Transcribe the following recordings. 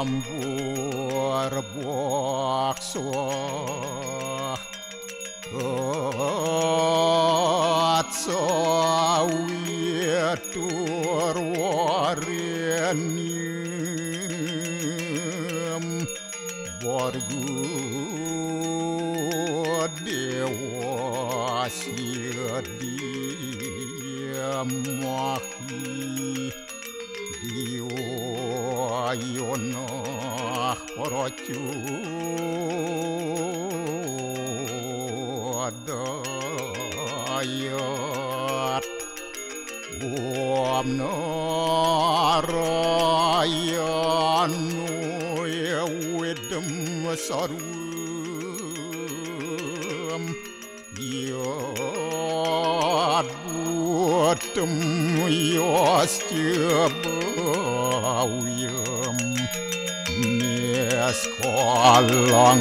ambur bokso atsawitur warenim borgu dewa sidiamahi diwayona rocu adayat narayanu wedem sarum yad buatem yasjabawiyam Neskalang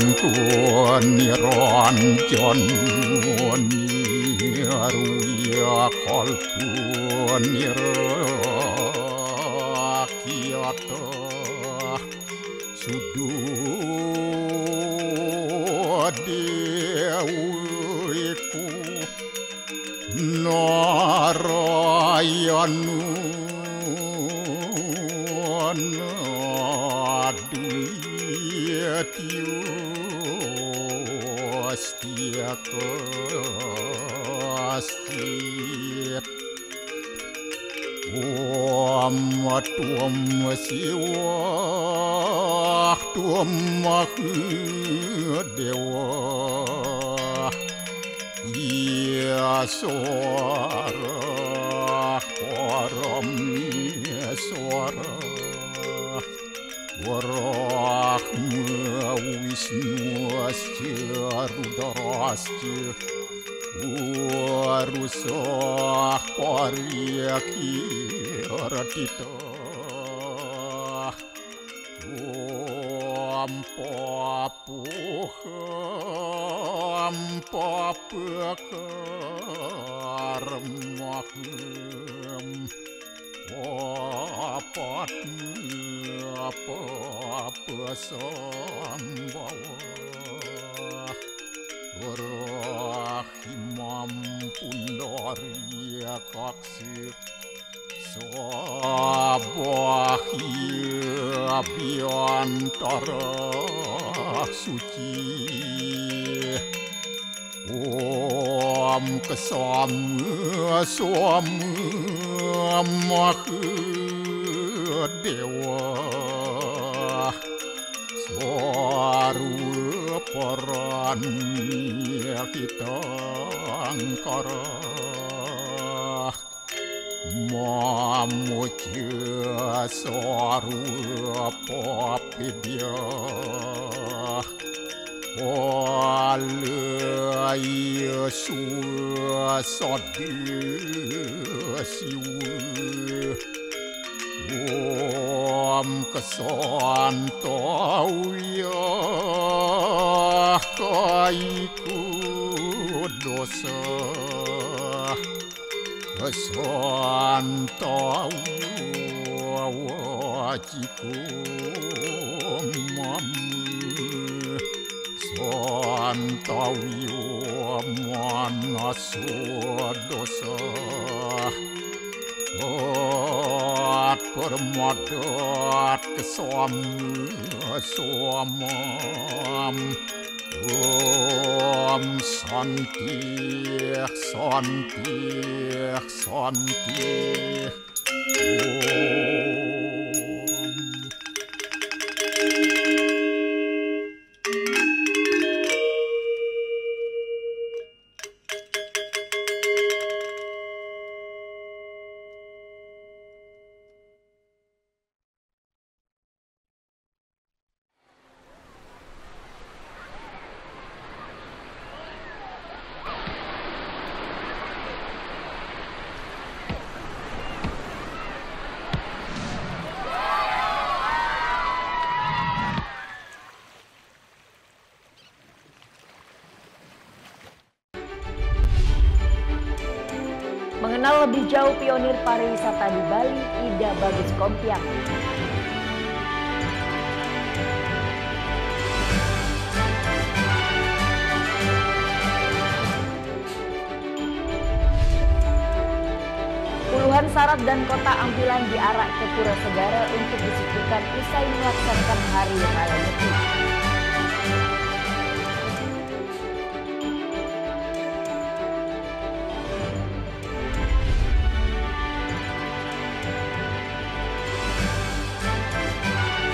niranjan niruya kalku nirakyata sududewiku narayanu Astia tuam siwa tuam dewa ia suara param suara Warahma Wisnu Asya Rudrasya Warusah Paryaki Ratita Ampapuham apa sambawa rahimam pundaria kaksir sabahia biantara suci Om kesama sama dewa suara peran kita angkara mamuja suara papidya Wala Yesus sadisiwa Om kesantauya kaiku dosa kesantauya wajiku Santawiyo manaswa dosa At permadat kesamam Om santi Mengenal lebih jauh pionir pariwisata di Bali, Ida Bagus Kompiang. Puluhan syarat dan kota ampilan diarak ke Pura Segara untuk disuguhkan usai melaksanakan Hari Raya Nyepi.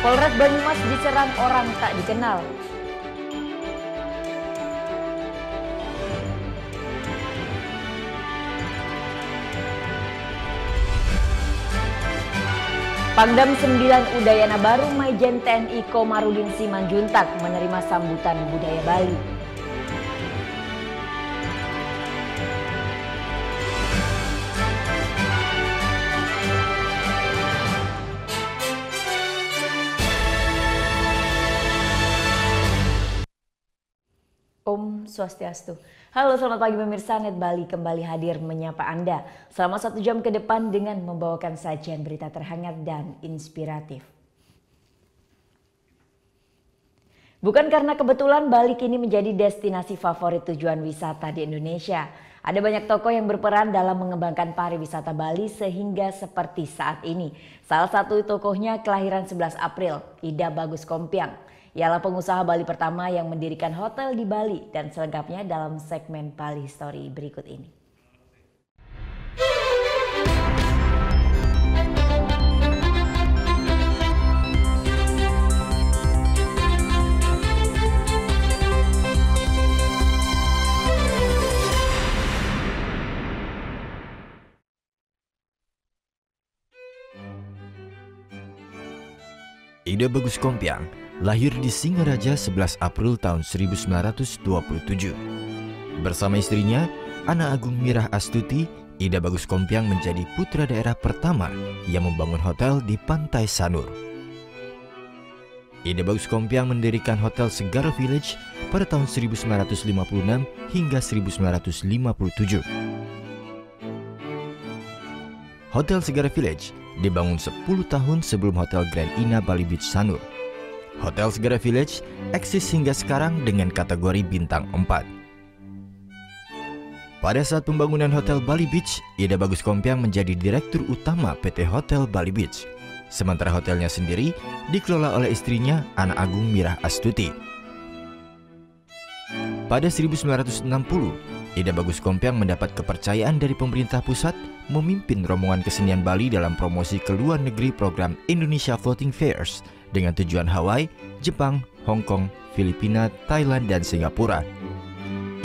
Polres Banyumas diserang orang tak dikenal. Pangdam 9 Udayana Baru Maijen TNI Komarudin Simanjuntak menerima sambutan budaya Bali. Om Swastiastu. Halo, selamat pagi pemirsa. Net Bali kembali hadir menyapa Anda selama 1 jam ke depan dengan membawakan sajian berita terhangat dan inspiratif. Bukan karena kebetulan Bali kini menjadi destinasi favorit tujuan wisata di Indonesia. Ada banyak tokoh yang berperan dalam mengembangkan pariwisata Bali sehingga seperti saat ini. Salah satu tokohnya kelahiran 11 April, Ida Bagus Kompiang. Ialah pengusaha Bali pertama yang mendirikan hotel di Bali, dan selengkapnya dalam segmen Bali Story berikut ini. Ida Bagus Kompiang lahir di Singaraja 11 April tahun 1927. Bersama istrinya, Ana Agung Mirah Astuti, Ida Bagus Kompiang menjadi putra daerah pertama yang membangun hotel di Pantai Sanur. Ida Bagus Kompiang mendirikan Hotel Segara Village pada tahun 1956 hingga 1957. Hotel Segara Village dibangun 10 tahun sebelum Hotel Grand Ina Bali Beach Sanur. Hotel Segara Village eksis hingga sekarang dengan kategori bintang 4. Pada saat pembangunan Hotel Bali Beach, Ida Bagus Kompiang menjadi direktur utama PT Hotel Bali Beach. Sementara hotelnya sendiri dikelola oleh istrinya, Ana Agung Mirah Astuti. Pada 1960, Ida Bagus Kompiang mendapat kepercayaan dari pemerintah pusat memimpin rombongan kesenian Bali dalam promosi ke luar negeri program Indonesia Floating Fairs dengan tujuan Hawaii, Jepang, Hong Kong, Filipina, Thailand, dan Singapura.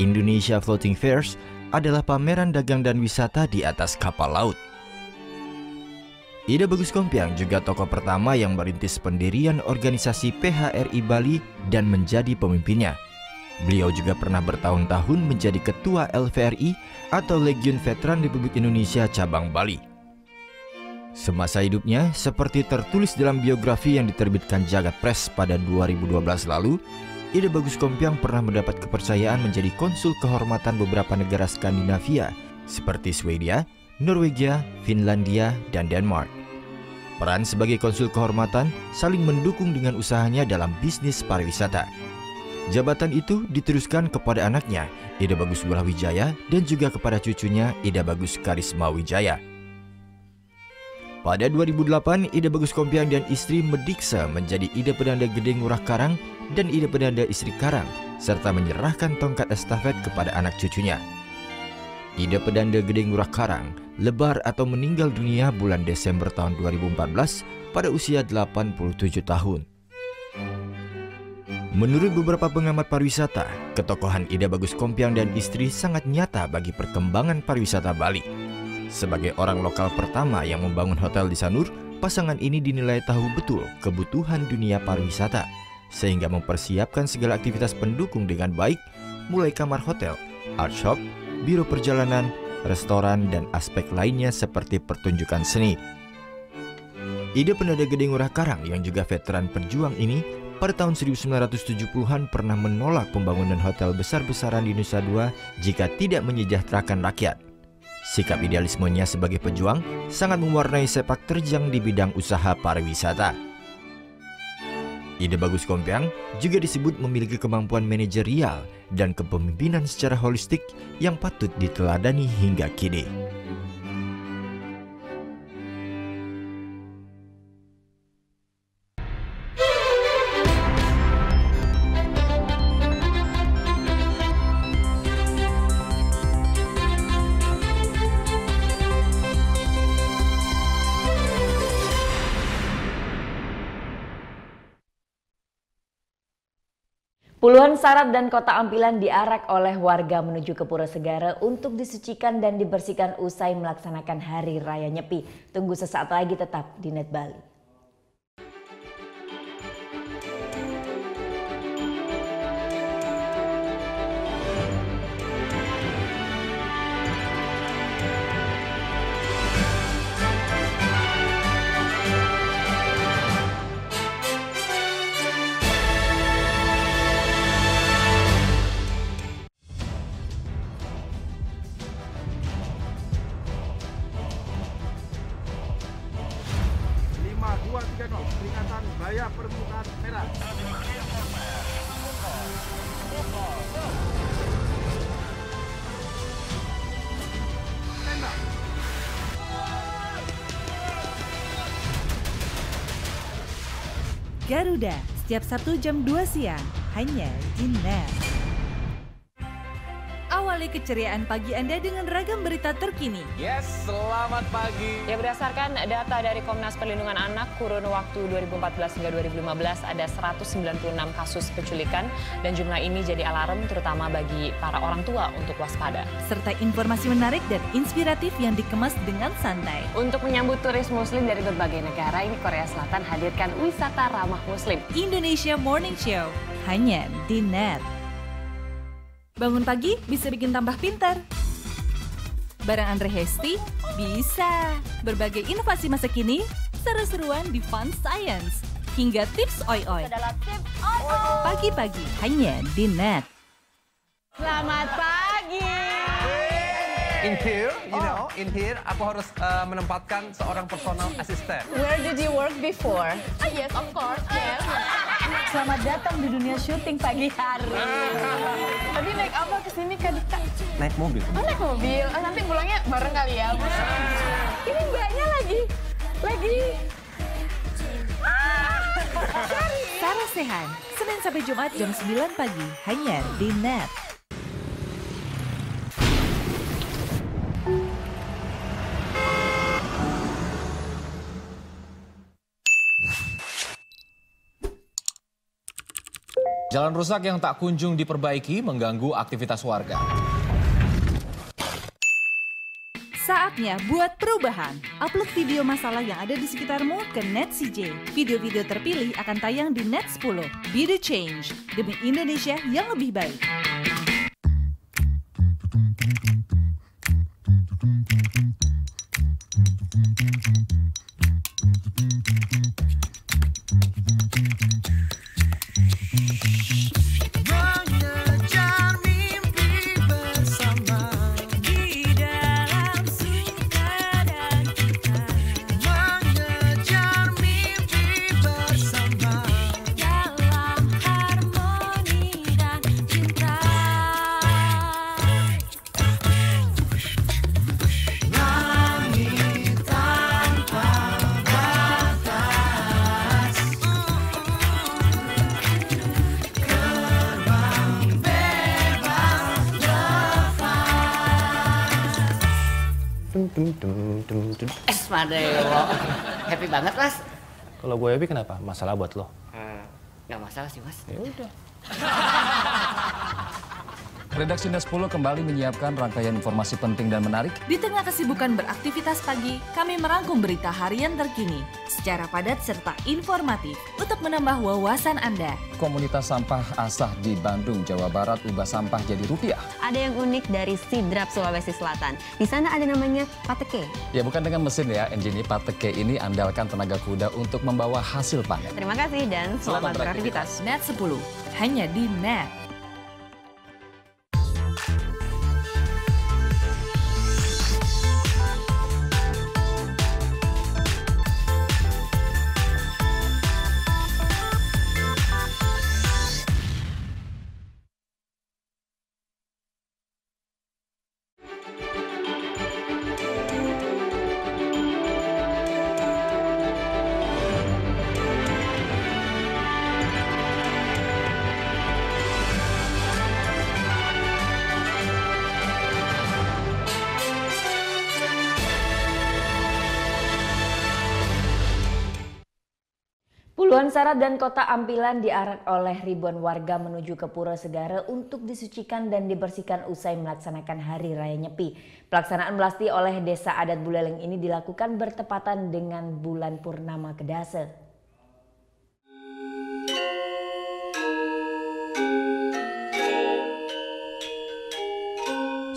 Indonesia Floating Fairs adalah pameran dagang dan wisata di atas kapal laut. Ida Bagus Kompiang juga tokoh pertama yang merintis pendirian organisasi PHRI Bali dan menjadi pemimpinnya. Beliau juga pernah bertahun-tahun menjadi ketua LVRI atau Legiun Veteran Republik Indonesia Cabang Bali. Semasa hidupnya, seperti tertulis dalam biografi yang diterbitkan Jagat Press pada 2012 lalu, Ida Bagus Kompiang pernah mendapat kepercayaan menjadi konsul kehormatan beberapa negara Skandinavia seperti Swedia, Norwegia, Finlandia, dan Denmark. Peran sebagai konsul kehormatan saling mendukung dengan usahanya dalam bisnis pariwisata. Jabatan itu diteruskan kepada anaknya, Ida Bagus Brawijaya, dan juga kepada cucunya, Ida Bagus Karisma Wijaya. Pada 2008, Ida Bagus Kompiang dan istri mendiksa menjadi Ida Pedanda Gede Ngurah Karang dan Ida Pedanda Istri Karang, serta menyerahkan tongkat estafet kepada anak cucunya. Ida Pedanda Gede Ngurah Karang lebar atau meninggal dunia bulan Desember tahun 2014 pada usia 87 tahun. Menurut beberapa pengamat pariwisata, ketokohan Ida Bagus Kompiang dan istri sangat nyata bagi perkembangan pariwisata Bali. Sebagai orang lokal pertama yang membangun hotel di Sanur, pasangan ini dinilai tahu betul kebutuhan dunia pariwisata, sehingga mempersiapkan segala aktivitas pendukung dengan baik, mulai kamar hotel, art shop, biro perjalanan, restoran, dan aspek lainnya seperti pertunjukan seni. Ida Pedanda Gede Ngurah Karang yang juga veteran perjuang ini pada tahun 1970-an pernah menolak pembangunan hotel besar-besaran di Nusa Dua jika tidak menyejahterakan rakyat. Sikap idealismenya sebagai pejuang sangat mewarnai sepak terjang di bidang usaha pariwisata. Ida Bagus Kompiang juga disebut memiliki kemampuan manajerial dan kepemimpinan secara holistik yang patut diteladani hingga kini. Puluhan sarat dan kotak ampilan diarak oleh warga menuju ke Pura Segara untuk disucikan dan dibersihkan usai melaksanakan Hari Raya Nyepi. Tunggu sesaat lagi tetap di Net Bali. Peringatan Bahaya Permukaan Merah. Tembak. Garuda, setiap Sabtu jam 2 siang, hanya di Net. Awali keceriaan pagi Anda dengan ragam berita terkini. Yes, selamat pagi. Ya, berdasarkan data dari Komnas Perlindungan Anak, kurun waktu 2014 hingga 2015 ada 196 kasus penculikan dan jumlah ini jadi alarm terutama bagi para orang tua untuk waspada. Serta informasi menarik dan inspiratif yang dikemas dengan santai. Untuk menyambut turis muslim dari berbagai negara, ini Korea Selatan hadirkan wisata ramah muslim. Indonesia Morning Show, hanya di Net. Bangun pagi bisa bikin tambah pintar. Barang Andre Hesti bisa. Berbagai inovasi masa kini, seru-seruan di Fun Science. Hingga tips oi-oi. Pagi-pagi hanya di Net. Selamat pagi. In here, aku harus menempatkan seorang personal assistant. Where did you work before? Yes, of course. Yes. Selamat datang di dunia syuting pagi hari. Tadi naik apa kesini Kak Dika? Naik mobil. Oh, naik mobil. Nanti pulangnya bareng kali ya. Ini mbaknya lagi. Sarah Sehan, Senin sampai Jumat jam 9 pagi, hanya di Net. Jalan rusak yang tak kunjung diperbaiki mengganggu aktivitas warga. Saatnya buat perubahan. Upload video masalah yang ada di sekitarmu ke Net CJ. Video-video terpilih akan tayang di Net 10. Be the change demi Indonesia yang lebih baik. Madeo, happy banget mas. Kalau gue happy kenapa? Masalah buat lo? Nggak masalah sih mas. Ya udah. Redaksi Net 10 kembali menyiapkan rangkaian informasi penting dan menarik. Di tengah kesibukan beraktivitas pagi, kami merangkum berita harian terkini secara padat serta informatif untuk menambah wawasan Anda. Komunitas sampah Asah di Bandung, Jawa Barat ubah sampah jadi rupiah. Ada yang unik dari Sidrap, Sulawesi Selatan. Di sana ada namanya pateke. Ya bukan dengan mesin ya, engine pateke ini andalkan tenaga kuda untuk membawa hasil panen. Terima kasih dan selamat beraktivitas. Net 10, hanya di Net. Puluhan sarat dan kotak ampilan diarak oleh ribuan warga menuju ke Pura Segara untuk disucikan dan dibersihkan usai melaksanakan Hari Raya Nyepi. Pelaksanaan melasti oleh Desa Adat Buleleng ini dilakukan bertepatan dengan bulan purnama Kedasa.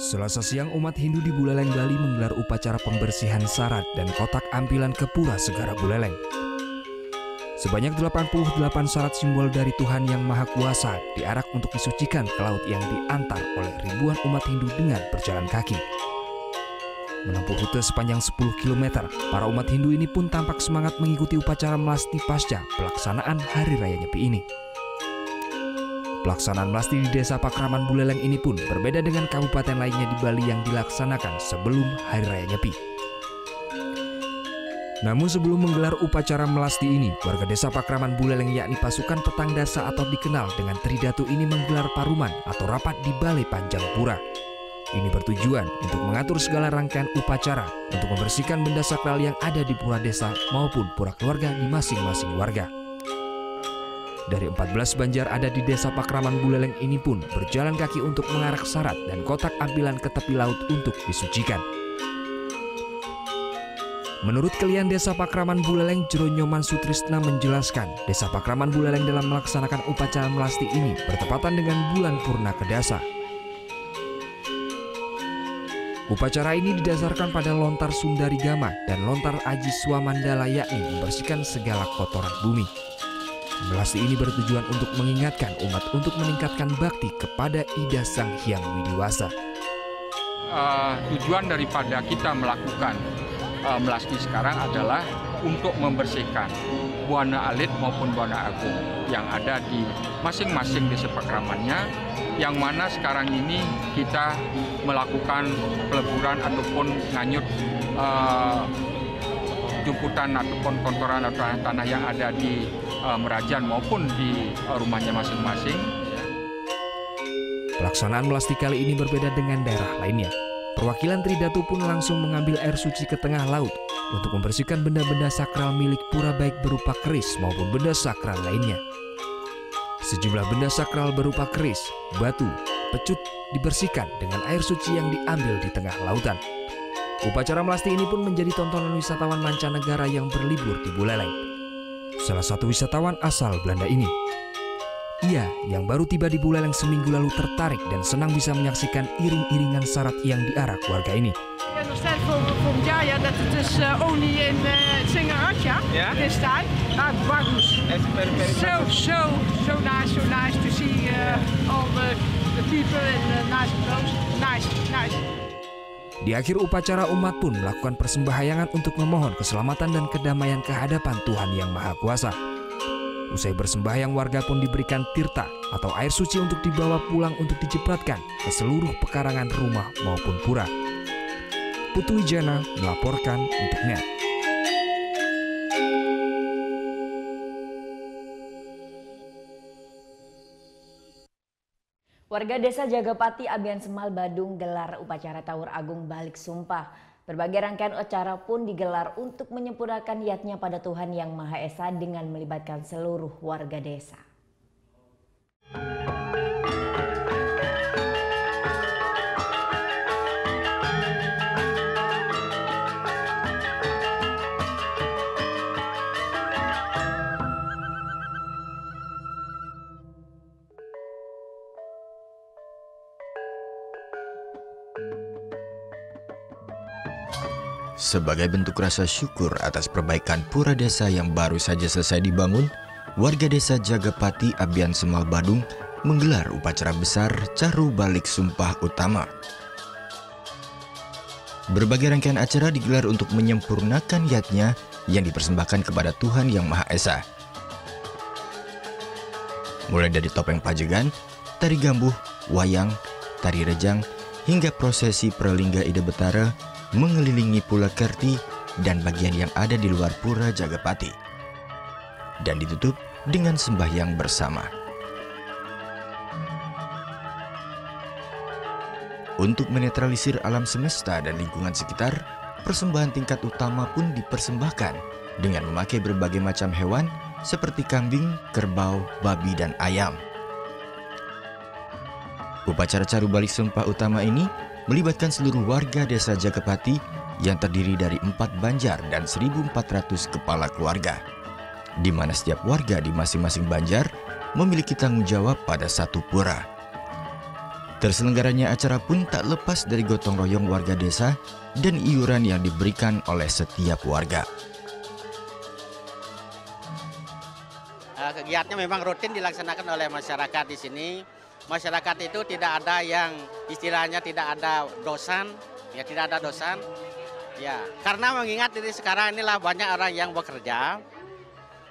Selasa siang umat Hindu di Buleleng, Bali menggelar upacara pembersihan sarat dan kotak ampilan ke Pura Segara Buleleng. Sebanyak 88 sarat simbol dari Tuhan Yang Maha Kuasa diarak untuk disucikan ke laut yang diantar oleh ribuan umat Hindu dengan berjalan kaki. Menempuh rute sepanjang 10 km, para umat Hindu ini pun tampak semangat mengikuti upacara melasti pasca pelaksanaan Hari Raya Nyepi ini. Pelaksanaan melasti di Desa Pakraman Buleleng ini pun berbeda dengan kabupaten lainnya di Bali yang dilaksanakan sebelum Hari Raya Nyepi. Namun sebelum menggelar upacara melasti ini, warga Desa Pakraman Buleleng yakni pasukan Petang Dasa atau dikenal dengan Tridatu ini menggelar paruman atau rapat di Balai Panjang Pura. Ini bertujuan untuk mengatur segala rangkaian upacara untuk membersihkan benda sakral yang ada di pura desa maupun pura keluarga di masing-masing warga. Dari 14 banjar ada di Desa Pakraman Buleleng ini pun berjalan kaki untuk mengarak sarat dan kotak ampilan ke tepi laut untuk disucikan. Menurut Kelian Desa Pakraman Buleleng, Jero Nyoman Sutrisna menjelaskan, Desa Pakraman Buleleng dalam melaksanakan upacara melasti ini bertepatan dengan bulan Purna Kedasa. Upacara ini didasarkan pada lontar Sundarigama dan lontar Aji Swamandala yakni membersihkan segala kotoran bumi. Melasti ini bertujuan untuk mengingatkan umat untuk meningkatkan bakti kepada Ida Sang Hyang Widiwasa. Tujuan daripada kita melakukan melasti sekarang adalah untuk membersihkan Buana Alit maupun Buana Agung yang ada di masing-masing desa pakramannya, yang mana sekarang ini kita melakukan peleburan ataupun nganyut jumputan ataupun kotoran atau tanah yang ada di Merajan maupun di rumahnya masing-masing. Pelaksanaan melasti kali ini berbeda dengan daerah lainnya. Perwakilan Tridatu pun langsung mengambil air suci ke tengah laut untuk membersihkan benda-benda sakral milik pura baik berupa keris maupun benda sakral lainnya. Sejumlah benda sakral berupa keris, batu, pecut dibersihkan dengan air suci yang diambil di tengah lautan. Upacara melasti ini pun menjadi tontonan wisatawan mancanegara yang berlibur di Buleleng. Salah satu wisatawan asal Belanda ini, ia yang baru tiba di Buleleng seminggu lalu tertarik dan senang bisa menyaksikan iring-iringan sarat yang diarak warga ini. Ik understand from Jaya that it is only in Singaraja this time. Bagus. So nice to see all the people and nice clothes. Nice. Di akhir upacara umat pun melakukan persembahyangan untuk memohon keselamatan dan kedamaian kehadapan Tuhan Yang Maha Kuasa. Usai bersembahyang, warga pun diberikan tirta atau air suci untuk dibawa pulang untuk dijepratkan ke seluruh pekarangan rumah maupun pura. Putu Wijana melaporkan untuk NET. Warga Desa Jagapati, Abian Semal, Badung gelar upacara Tawur Agung Balik Sumpah. Berbagai rangkaian acara pun digelar untuk menyempurnakan niatnya pada Tuhan Yang Maha Esa dengan melibatkan seluruh warga desa. Sebagai bentuk rasa syukur atas perbaikan pura desa yang baru saja selesai dibangun, warga Desa Jagapati, Abian Semal, Badung menggelar upacara besar Caru Balik Sumpah Utama. Berbagai rangkaian acara digelar untuk menyempurnakan niatnya yang dipersembahkan kepada Tuhan Yang Maha Esa. Mulai dari topeng pajegan, tari gambuh, wayang, tari rejang, hingga prosesi Pralingga Ida Betara mengelilingi Pula Kerti dan bagian yang ada di luar Pura Jagapati, dan ditutup dengan sembahyang bersama. Untuk menetralisir alam semesta dan lingkungan sekitar, persembahan tingkat utama pun dipersembahkan dengan memakai berbagai macam hewan seperti kambing, kerbau, babi, dan ayam. Upacara Caru Balik Sumpah Utama ini melibatkan seluruh warga desa Jagapati yang terdiri dari 4 banjar dan 1.400 kepala keluarga, di mana setiap warga di masing-masing banjar memiliki tanggung jawab pada satu pura. Terselenggaranya acara pun tak lepas dari gotong royong warga desa dan iuran yang diberikan oleh setiap warga. Kegiatannya memang rutin dilaksanakan oleh masyarakat di sini. Masyarakat itu tidak ada yang istilahnya tidak ada dosan, ya tidak ada dosan. Ya, karena mengingat diri sekarang inilah banyak orang yang bekerja.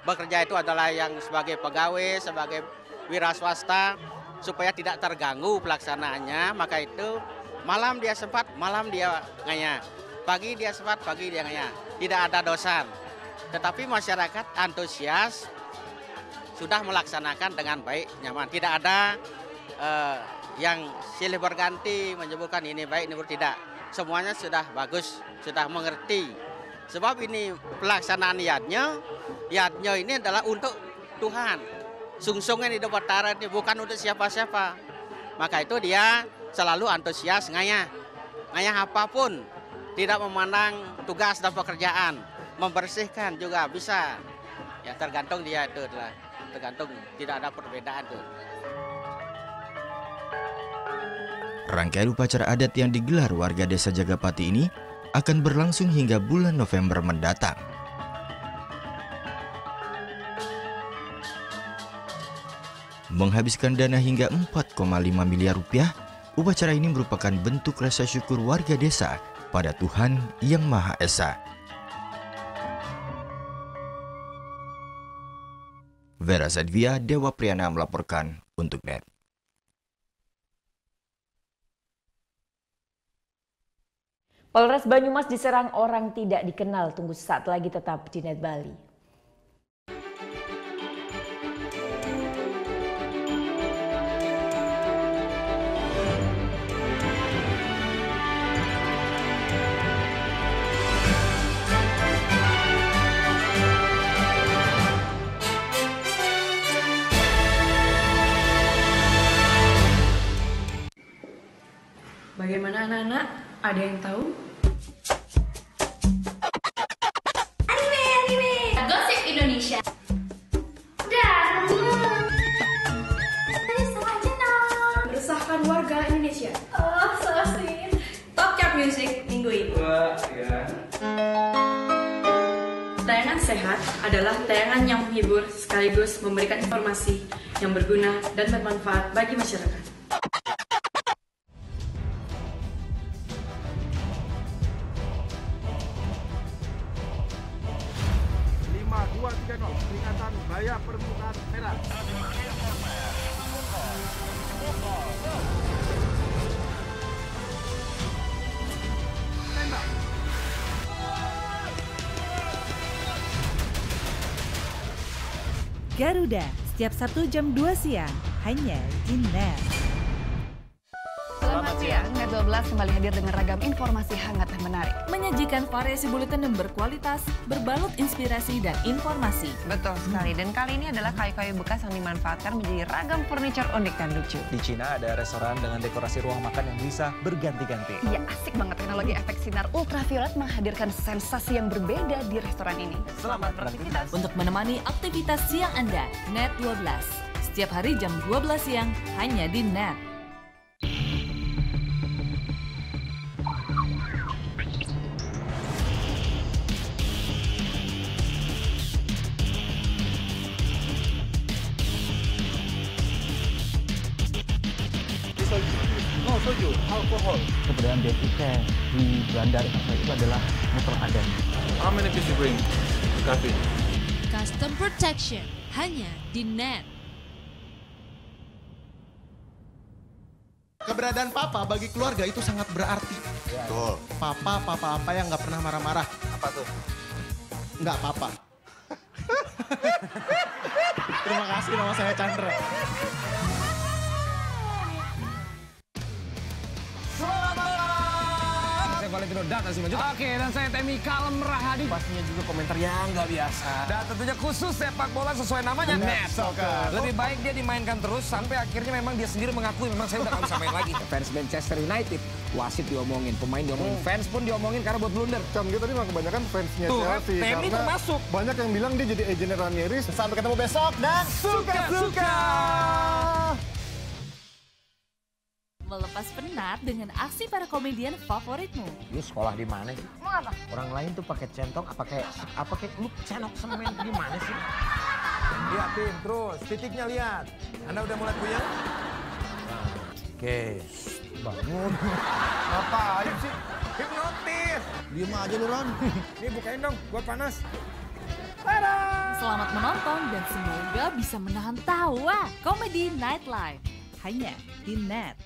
Bekerja itu adalah yang sebagai pegawai, sebagai wira swasta, supaya tidak terganggu pelaksanaannya. Maka itu malam dia sempat, malam dia ngaya. Pagi dia sempat, pagi dia ngaya. Tidak ada dosan. Tetapi masyarakat antusias sudah melaksanakan dengan baik, nyaman. Tidak ada yang silih berganti menyebutkan ini baik, ini buruk, tidak. Semuanya sudah bagus, sudah mengerti. Sebab ini pelaksanaan yadnya ini adalah untuk Tuhan. Sungsungnya di Batara ini bukan untuk siapa-siapa. Maka itu dia selalu antusias ngayah apapun, tidak memandang tugas dan pekerjaan. Membersihkan juga bisa. Ya tergantung dia itu adalah tergantung, tidak ada perbedaan tuh. Rangkaian upacara adat yang digelar warga desa Jagapati ini akan berlangsung hingga bulan November mendatang. Menghabiskan dana hingga 4,5 miliar rupiah, upacara ini merupakan bentuk rasa syukur warga desa pada Tuhan Yang Maha Esa. Vera Zadvia, Dewa Priyana melaporkan untuk NET. Polres Banyumas diserang orang tidak dikenal. Tunggu saat lagi, tetap di NET Bali. Bagaimana anak-anak? Ada yang tahu? Anime! Gosip Indonesia. Dan meresahkan warga Indonesia. oh, so sweet. Top Chart Music minggu ini. Tayangan sehat adalah tayangan yang menghibur sekaligus memberikan informasi yang berguna dan bermanfaat bagi masyarakat. Peringatan bahaya permukaan merah. Tembak. Garuda, setiap Sabtu jam 2 siang, hanya di NET. Selamat siang, NET 12 kembali hadir dengan ragam informasi hangat dan menarik. Menyajikan variasi buletin yang berkualitas, berbalut inspirasi dan informasi. Betul sekali, dan kali ini adalah kayu-kayu bekas yang dimanfaatkan menjadi ragam furniture unik dan lucu. Di Cina ada restoran dengan dekorasi ruang makan yang bisa berganti-ganti. Iya, asik banget. Teknologi efek sinar ultraviolet menghadirkan sensasi yang berbeda di restoran ini. Selamat beraktivitas. Untuk menemani aktivitas siang Anda, NET 12. Setiap hari jam 12 siang, hanya di NET. Soju, alkohol. Keberadaan bea cukai di bandar itu adalah motor adat. How many pieces you bring? Coffee. Custom Protection hanya di NET. Keberadaan papa bagi keluarga itu sangat berarti. Betul. Papa apa yang nggak pernah marah-marah. Apa tuh? Nggak apa-apa. Terima kasih, nama saya Chandra. Valentino dan Azim Manjut. Oke, dan saya Temi Kalem Rahadi. Pastinya juga komentar yang nggak biasa. Dan tentunya khusus sepak bola sesuai namanya Net Soccer. Lebih baik dia dimainkan terus sampai akhirnya memang dia sendiri mengakui memang saya udah nggak bisa main lagi. Fans Manchester United, wasit diomongin, pemain diomongin, fans pun diomongin karena buat blunder. Dia tadi mah kebanyakan fansnya Chelsea. Temi termasuk. Banyak yang bilang dia jadi agennya Ranieri. Sampai ketemu besok dan suka-suka. Melepas penat dengan aksi para komedian favoritmu. Lu sekolah di mana sih? Mau apa? Orang lain tuh pakai centong, apa kayak lu cenok semen gimana sih? Liatin terus, titiknya lihat. Anda udah mulai puyeng? Oke, bangun. Ngapain sih? Hipnotis. Diem aja lu, Ron. Nih bukain dong, gua panas. Selamat menonton dan semoga bisa menahan tawa. Komedi Nightlife hanya di Net.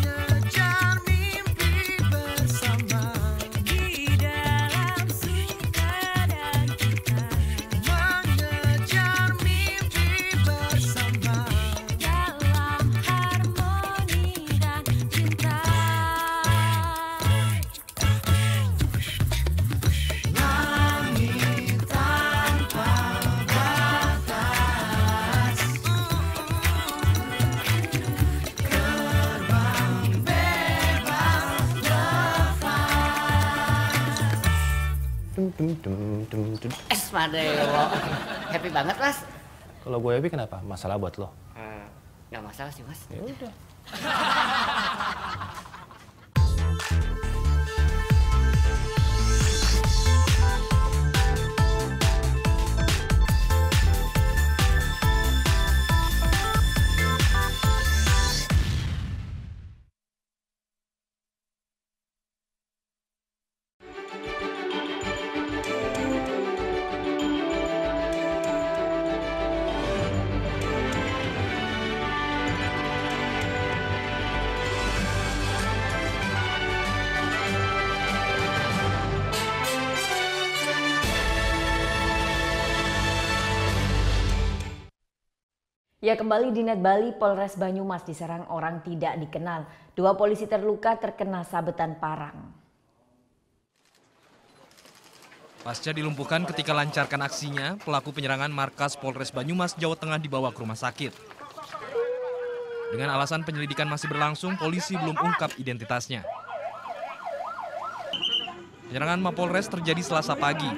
Mengejar mimpi bersama di dalam suka dan duka. Mengejar mimpi bersama dalam harmoni dan cinta. Langit tanpa batas. Esmadewo. Happy banget, Mas. Kalau gue happy kenapa? Masalah buat lo? Nggak masalah sih, Mas. Ya udah. Ya, kembali di Net Bali, Polres Banyumas diserang orang tidak dikenal. 2 polisi terluka terkena sabetan parang. Pasca dilumpuhkan ketika lancarkan aksinya, pelaku penyerangan markas Polres Banyumas, Jawa Tengah dibawa ke rumah sakit. Dengan alasan penyelidikan masih berlangsung, polisi belum ungkap identitasnya. Penyerangan Mapolres terjadi Selasa pagi.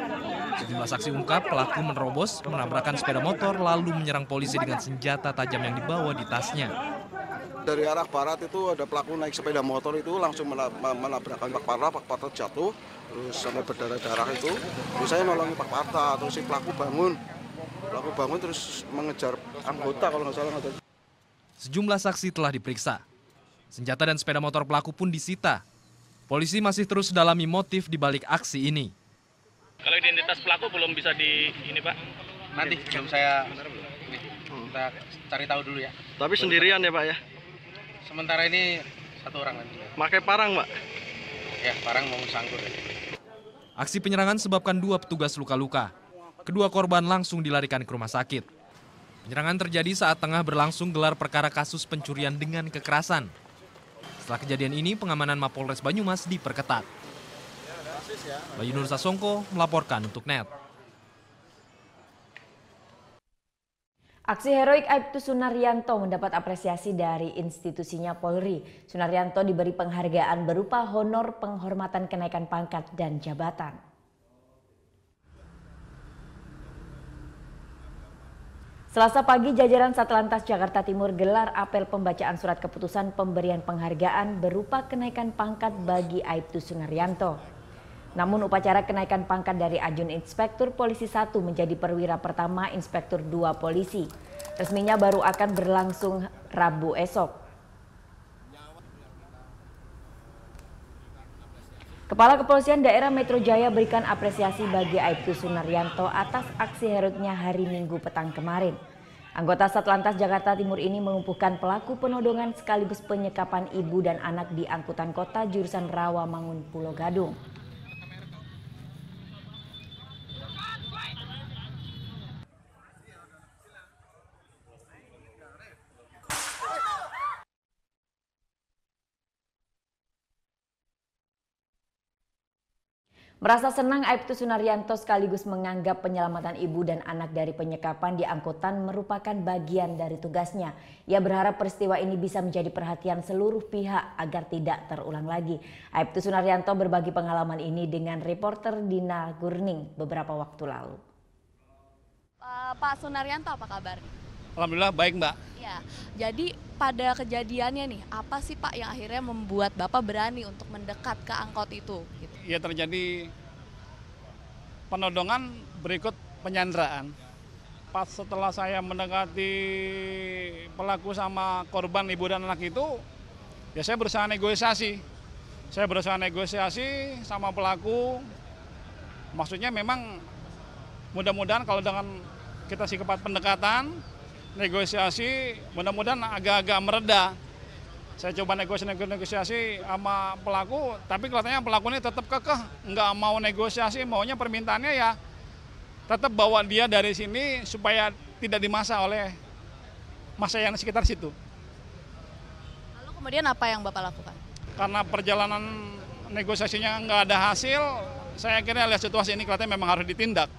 Sejumlah saksi ungkap pelaku menerobos, menabrakkan sepeda motor, lalu menyerang polisi dengan senjata tajam yang dibawa di tasnya. Dari arah barat itu ada pelaku naik sepeda motor itu langsung menabrakkan Pak Parta jatuh, terus sampai berdarah-darah itu. Terus saya nolongi Pak Parta, terus si pelaku bangun terus mengejar anggota kalau nggak salah. Sejumlah saksi telah diperiksa. Senjata dan sepeda motor pelaku pun disita. Polisi masih terus dalami motif di balik aksi ini. Kalau identitas pelaku belum bisa ini Pak? Nanti belum saya kita cari tahu dulu ya. Tapi sendirian ya Pak ya? Sementara ini 1 orang lagi. Pakai parang Pak? Ya, parang mau sangkur. Aksi penyerangan sebabkan 2 petugas luka-luka. Kedua korban langsung dilarikan ke rumah sakit. Penyerangan terjadi saat tengah berlangsung gelar perkara kasus pencurian dengan kekerasan. Setelah kejadian ini, pengamanan Mapolres Banyumas diperketat. Bayu Nur Sasongko melaporkan untuk Net. Aksi heroik Aibtu Sunaryanto mendapat apresiasi dari institusinya Polri. Sunaryanto diberi penghargaan berupa honor penghormatan kenaikan pangkat dan jabatan. Selasa pagi, jajaran Satlantas Jakarta Timur gelar apel pembacaan surat keputusan pemberian penghargaan berupa kenaikan pangkat bagi Aibtu Sunaryanto. Namun upacara kenaikan pangkat dari Ajun Inspektur Polisi 1 menjadi perwira pertama Inspektur 2 Polisi. Resminya baru akan berlangsung Rabu esok. Kepala Kepolisian Daerah Metro Jaya berikan apresiasi bagi Aibtu Sunaryanto atas aksi heroiknya hari Minggu petang kemarin. Anggota Satlantas Jakarta Timur ini melumpuhkan pelaku penodongan sekaligus penyekapan ibu dan anak di angkutan kota jurusan Rawamangun, Pulau Gadung. Merasa senang, Aibtu Sunaryanto sekaligus menganggap penyelamatan ibu dan anak dari penyekapan di angkutan merupakan bagian dari tugasnya. Ia berharap peristiwa ini bisa menjadi perhatian seluruh pihak agar tidak terulang lagi. Aibtu Sunaryanto berbagi pengalaman ini dengan reporter Dina Gurning beberapa waktu lalu. Pak Sunaryanto, apa kabar? Alhamdulillah baik, Mbak. Ya, jadi pada kejadiannya nih, apa sih Pak yang akhirnya membuat Bapak berani untuk mendekat ke angkot itu? Gitu. Ya terjadi penodongan berikut penyanderaan. Pas setelah saya mendekati pelaku sama korban ibu dan anak itu, ya saya berusaha negosiasi. Saya berusaha negosiasi sama pelaku. Maksudnya memang mudah-mudahan kalau dengan kita sikapat pendekatan, negosiasi, mudah-mudahan agak-agak mereda. Saya coba negosiasi sama pelaku, tapi kelihatannya pelaku ini tetap kekeh, nggak mau negosiasi, maunya permintaannya ya tetap bawa dia dari sini supaya tidak dimasa oleh massa yang di sekitar situ. Lalu kemudian apa yang Bapak lakukan? Karena perjalanan negosiasinya nggak ada hasil, saya akhirnya lihat situasi ini kelihatannya memang harus ditindak.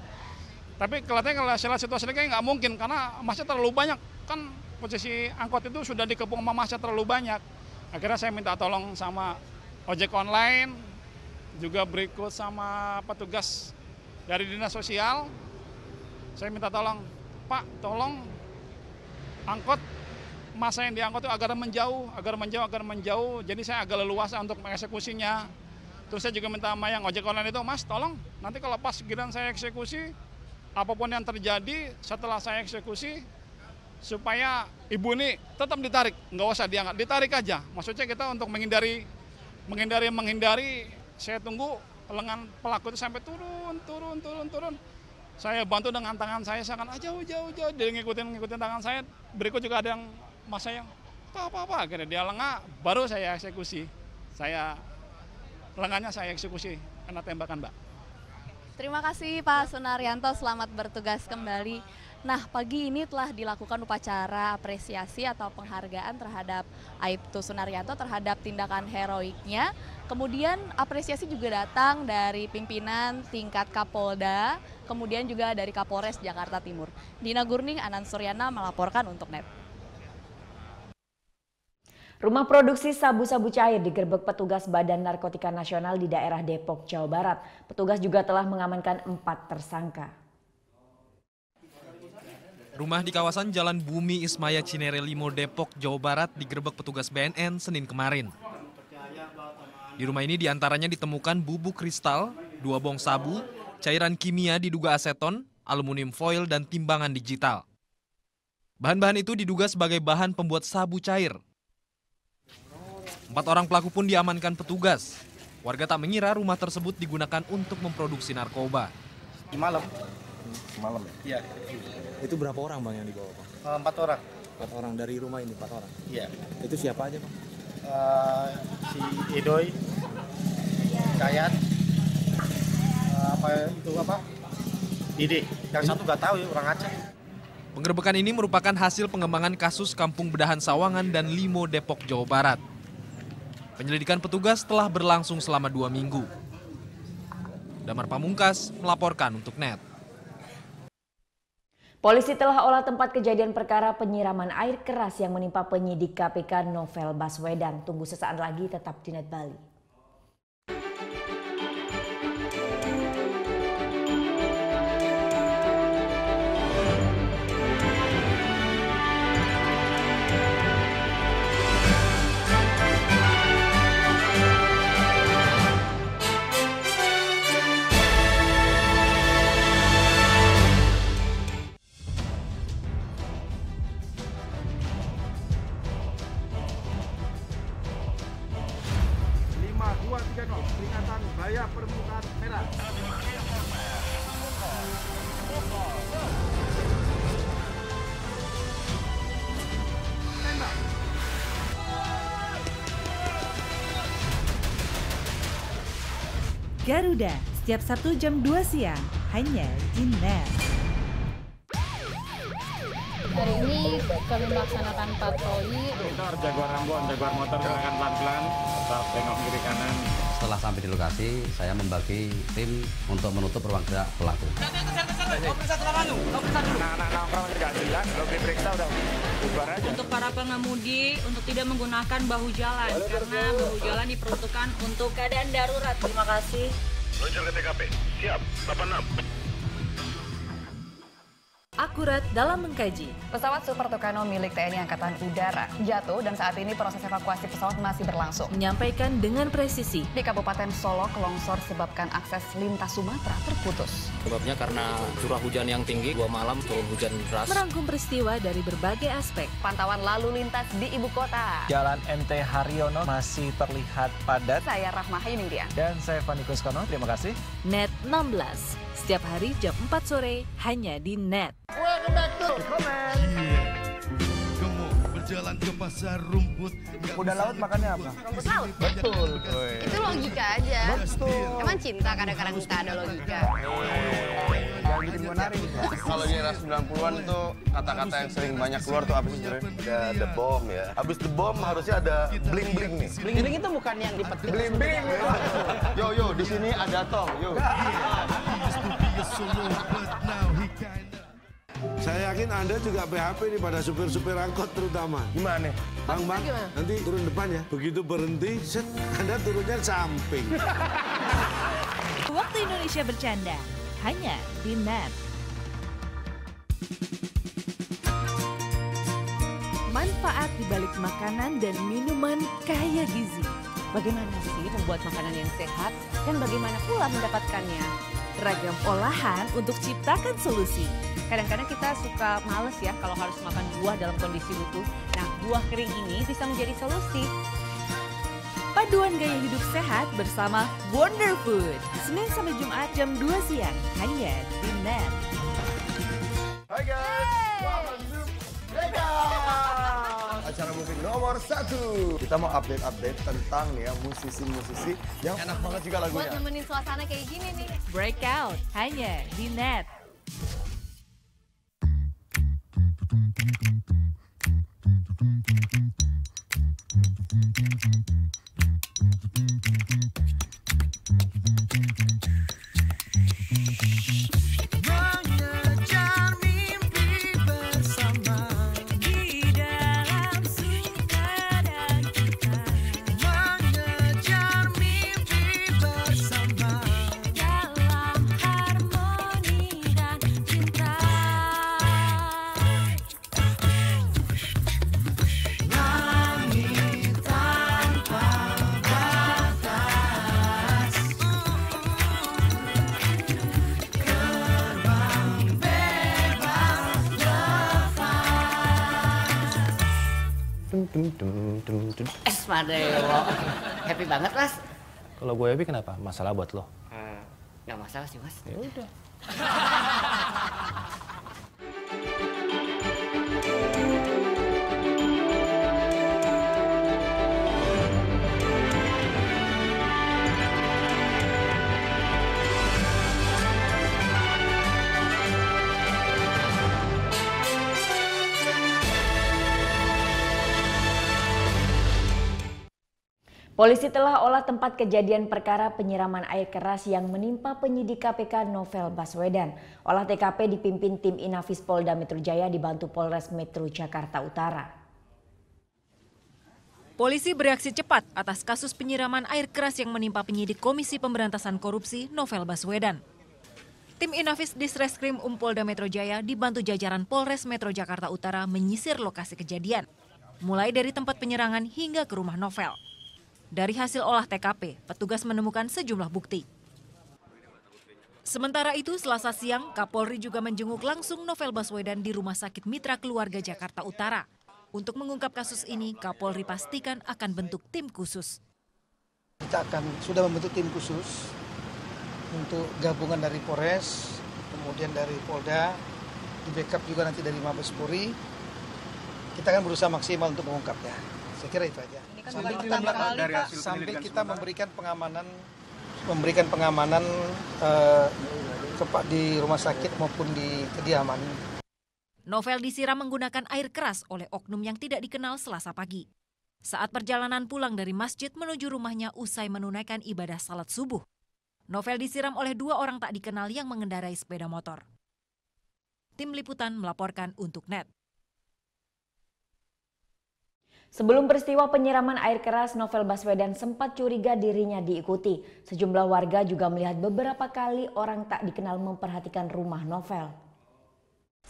Tapi kelihatannya kalau saya lihat situasi ini kayak nggak mungkin, karena massa terlalu banyak, kan posisi angkot itu sudah dikepung sama massa terlalu banyak. Akhirnya saya minta tolong sama ojek online, juga berikut sama petugas dari dinas sosial. Saya minta tolong, Pak, tolong angkot, massa yang diangkut itu agar menjauh. Jadi saya agak leluasa untuk mengeksekusinya. Terus saya juga minta sama yang ojek online itu, Mas, tolong nanti kalau pas giliran saya eksekusi, apapun yang terjadi setelah saya eksekusi, supaya ibu ini tetap ditarik, nggak usah diangkat, ditarik aja. Maksudnya kita untuk menghindari, saya tunggu lengan pelaku itu sampai turun. Saya bantu dengan tangan saya akan jauh, dia ngikutin tangan saya. Berikut juga ada yang masa yang apa, akhirnya dia lengah, baru saya eksekusi. Lengannya saya eksekusi, kena tembakan, Mbak. Terima kasih Pak Sunaryanto, selamat bertugas kembali. Nah, pagi ini telah dilakukan upacara apresiasi atau penghargaan terhadap Aibtu Sunaryanto terhadap tindakan heroiknya. Kemudian apresiasi juga datang dari pimpinan tingkat Kapolda, kemudian juga dari Kapolres Jakarta Timur. Dina Gurning, Anan Suryana melaporkan untuk NET. Rumah produksi sabu-sabu cair digerebek petugas Badan Narkotika Nasional di daerah Depok, Jawa Barat. Petugas juga telah mengamankan 4 tersangka. Rumah di kawasan Jalan Bumi Ismaya Cinere Limo, Depok, Jawa Barat digerebek petugas BNN Senin kemarin. Di rumah ini diantaranya ditemukan bubuk kristal, 2 bong sabu, cairan kimia diduga aseton, aluminium foil, dan timbangan digital. Bahan-bahan itu diduga sebagai bahan pembuat sabu cair. 4 orang pelaku pun diamankan petugas. Warga tak mengira rumah tersebut digunakan untuk memproduksi narkoba. Malam Iya. ya? Itu berapa orang Bang yang dibawa Bang? 4 orang. 4 orang dari rumah ini, 4 orang? Iya. Itu siapa aja Bang? Si Idoy, Cayat, Didi. Yang satu nggak tahu ya, orang Aceh. Penggerebekan ini merupakan hasil pengembangan kasus Kampung Bedahan Sawangan dan Limo, Depok, Jawa Barat. Penyelidikan petugas telah berlangsung selama 2 minggu. Damar Pamungkas melaporkan untuk NET. Polisi telah olah tempat kejadian perkara penyiraman air keras yang menimpa penyidik KPK Novel Baswedan. Tunggu sesaat lagi, tetap di NET Bali. Peringatan bahaya permukaan merah. Tembak. Garuda, setiap Sabtu jam 2 siang, hanya di NET. Hari ini kami melaksanakan patroli. Jaguar Ambon, Jaguar motor silakan pelan-pelan, tetap tengok kiri kanan. Setelah sampai di lokasi, saya membagi tim untuk menutup ruang gerak pelaku. Untuk para pengemudi, untuk tidak menggunakan bahu jalan, karena bahu jalan diperuntukkan untuk keadaan darurat. Terima kasih. Meluncur ke TKP. Siap, 86. Akurat dalam mengkaji. Pesawat Super Tucano milik TNI Angkatan Udara jatuh dan saat ini proses evakuasi pesawat masih berlangsung. Menyampaikan dengan presisi. Di Kabupaten Solok, longsor sebabkan akses lintas Sumatera terputus. Sebabnya karena curah hujan yang tinggi, 2 malam turun hujan deras. Merangkum peristiwa dari berbagai aspek. Pantauan lalu lintas di ibu kota. Jalan MT Haryono masih terlihat padat. Saya Rahma Hayiningdia. Dan saya Fani Kuskono, terima kasih. Net 16. Setiap hari jam 4 sore hanya di Net. Welcome back to Comment. Kamu berjalan ke pasar rumput. Kuda laut makannya apa? Rumput laut. Betul. Itu logika aja. Betul. Emang cinta kadang-kadang kita ada logika. Jangan bikin gue nari. Kalau di era 90-an tuh kata-kata yang sering banyak keluar tuh apa sih sebenarnya? Ada the bomb ya. Habis the bomb harusnya ada bling-bling nih. Bling-bling itu bukan yang dipetik. Bling-bling. Yo, di sini ada tong. Yo. Saya yakin Anda juga PHP nih pada supir-supir angkot terutama. Gimana? Bang, nanti turun depan ya. Begitu berhenti, set, Anda turunnya samping. Waktu Indonesia bercanda, hanya di Net. Manfaat di balik makanan dan minuman kaya gizi. Bagaimana sih membuat makanan yang sehat dan bagaimana pula mendapatkannya? Ragam olahan untuk ciptakan solusi. Kadang-kadang kita suka males ya kalau harus makan buah dalam kondisi utuh. Nah, buah kering ini bisa menjadi solusi. Paduan gaya hidup sehat bersama Wonder Food. Senin sampai Jumat jam 2 siang. Hanya di Net. Hai guys, welcome to Vegas. Acara musik nomor 1. Kita mau update tentang ya musisi-musisi yang enak banget juga lagunya. Buat nemenin suasana kayak gini nih. Breakout hanya di Net. Mengejar mimpi bersama di dalam suka dan duka. Mengejar mimpi bersama dalam harmoni dan cinta. Langit tanpa batas. Terbang bebas lepas. Esmadeo. Happy banget, Mas. Kalau gue happy kenapa? Masalah buat lo? Nggak masalah sih, Mas. Ya udah. Polisi telah olah tempat kejadian perkara penyiraman air keras yang menimpa penyidik KPK Novel Baswedan. Olah TKP dipimpin tim Inafis Polda Metro Jaya dibantu Polres Metro Jakarta Utara. Polisi bereaksi cepat atas kasus penyiraman air keras yang menimpa penyidik Komisi Pemberantasan Korupsi Novel Baswedan. Tim Inafis Ditreskrim Polda Metro Jaya dibantu jajaran Polres Metro Jakarta Utara menyisir lokasi kejadian, mulai dari tempat penyerangan hingga ke rumah Novel. Dari hasil olah TKP, petugas menemukan sejumlah bukti. Sementara itu, Selasa siang, Kapolri juga menjenguk langsung Novel Baswedan di Rumah Sakit Mitra Keluarga Jakarta Utara. Untuk mengungkap kasus ini, Kapolri pastikan akan bentuk tim khusus. Kita sudah membentuk tim khusus untuk gabungan dari Polres, kemudian dari Polda, di backup juga nanti dari Mabes Polri. Kita akan berusaha maksimal untuk mengungkapnya. Saya kira itu aja. Sambil kita memberikan pengamanan di rumah sakit maupun di kediaman. Novel disiram menggunakan air keras oleh oknum yang tidak dikenal Selasa pagi. saat perjalanan pulang dari masjid menuju rumahnya usai menunaikan ibadah salat subuh. Novel disiram oleh 2 orang tak dikenal yang mengendarai sepeda motor. Tim Liputan melaporkan untuk NET. Sebelum peristiwa penyiraman air keras, Novel Baswedan sempat curiga dirinya diikuti. Sejumlah warga juga melihat beberapa kali orang tak dikenal memperhatikan rumah Novel.